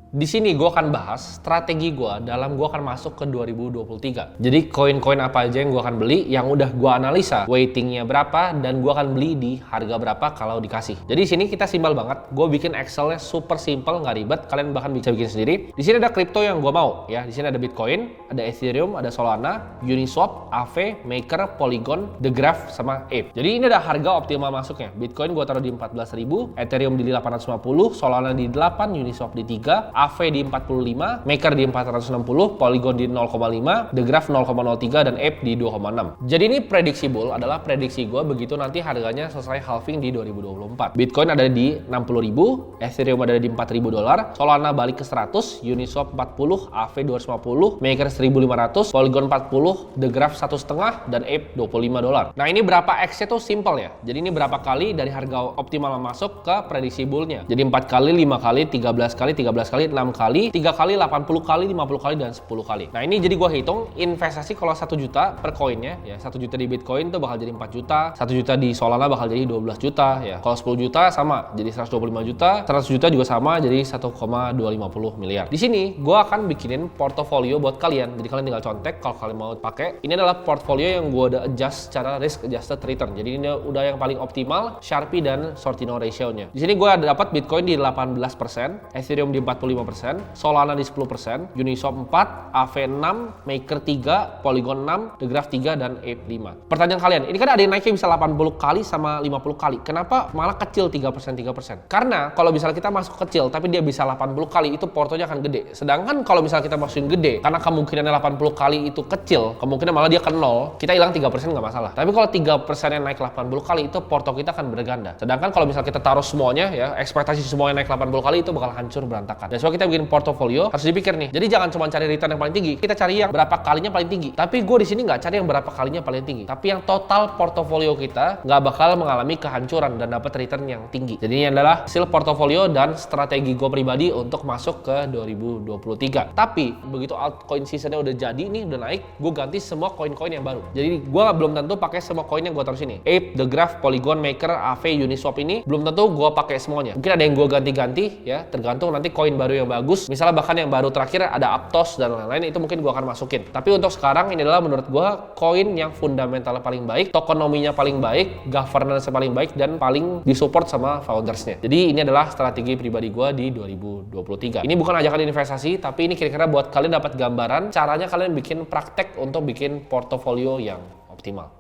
Di sini gue akan bahas strategi gue dalam gue akan masuk ke 2023. Jadi koin-koin apa aja yang gue akan beli, yang udah gue analisa weightingnya berapa, dan gue akan beli di harga berapa kalau dikasih. Jadi di sini kita simpel banget. Gue bikin Excelnya super simple, nggak ribet. Kalian bahkan bisa bikin sendiri. Di sini ada kripto yang gue mau, ya. Di sini ada Bitcoin, ada Ethereum, ada Solana, Uniswap, Aave, Maker, Polygon, The Graph, sama Ape. Jadi ini ada harga optimal masuknya. Bitcoin gue taruh di 14.000, Ethereum di 850, Solana di 8, Uniswap di 3. Aave di 45, Maker di 460, Polygon di 0,5, The Graph 0,03, dan Ape di 2,6. Jadi ini predictable adalah prediksi gue begitu nanti harganya selesai halving di 2024. Bitcoin ada di 60.000, Ethereum ada di 4.000 dolar, Solana balik ke 100, Uniswap 40, Aave 250, Maker 1.500, Polygon 40, The Graph 1,5, dan Ape 25 dolar. Nah ini berapa X-nya tuh simple ya. Jadi ini berapa kali dari harga optimal masuk ke predictable-nya. Jadi 4 kali, 5 kali, 13 kali, 13 kali, 6 kali, 3 kali, 80 kali, 50 kali, dan 10 kali. Nah ini jadi gue hitung investasi kalau 1 juta per koinnya, ya 1 juta di Bitcoin tuh bakal jadi 4 juta, 1 juta di Solana bakal jadi 12 juta, ya. Kalau 10 juta sama, jadi 125 juta, 100 juta juga sama, jadi 1,250 miliar. Di sini gue akan bikinin portofolio buat kalian, jadi kalian tinggal contek kalau kalian mau pakai. Ini adalah portfolio yang gue udah adjust secara risk adjusted return, jadi ini udah yang paling optimal, Sharpe dan Sortino ratio-nya. Di sini gue dapat Bitcoin di 18%, Ethereum di 45%, Solana di 10%, Uniswap 4, Aave 6, Maker 3, Polygon 6, The Graph 3, dan Ape 5. Pertanyaan kalian, ini kan ada yang naiknya bisa 80 kali sama 50 kali. Kenapa malah kecil 3%? Karena kalau misalnya kita masuk kecil tapi dia bisa 80 kali, itu portonya akan gede. Sedangkan kalau misalnya kita masukin gede, karena kemungkinannya 80 kali itu kecil, kemungkinan malah dia ke 0, kita hilang 3% nggak masalah. Tapi kalau 3% yang naik 80 kali, itu porto kita akan berganda. Sedangkan kalau misalnya kita taruh semuanya, ya ekspektasi semuanya naik 80 kali, itu bakal hancur berantakan. Dan so kita bikin portofolio harus dipikir nih. Jadi jangan cuma cari return yang paling tinggi, kita cari yang berapa kalinya paling tinggi. Tapi gue di sini nggak cari yang berapa kalinya paling tinggi, tapi yang total portofolio kita nggak bakal mengalami kehancuran dan dapat return yang tinggi. Jadi ini adalah hasil portofolio dan strategi gue pribadi untuk masuk ke 2023. Tapi begitu altcoin seasonnya udah jadi nih, udah naik, gue ganti semua koin-koin yang baru. Jadi gue belum tentu pakai semua koin yang gue taruh sini. Ape, The Graph, Polygon, Maker, Aave, Uniswap ini belum tentu gue pakai semuanya. Mungkin ada yang gue ganti-ganti, ya tergantung nanti koin baru yang bagus. Misalnya bahkan yang baru terakhir ada Aptos dan lain-lain, itu mungkin gue akan masukin. Tapi untuk sekarang ini adalah menurut gue koin yang fundamentalnya paling baik, tokenominya paling baik, governance paling baik, dan paling disupport sama foundersnya. Jadi ini adalah strategi pribadi gue di 2023. Ini bukan ajakan investasi, tapi ini kira-kira buat kalian dapat gambaran caranya kalian bikin praktek untuk bikin portofolio yang optimal.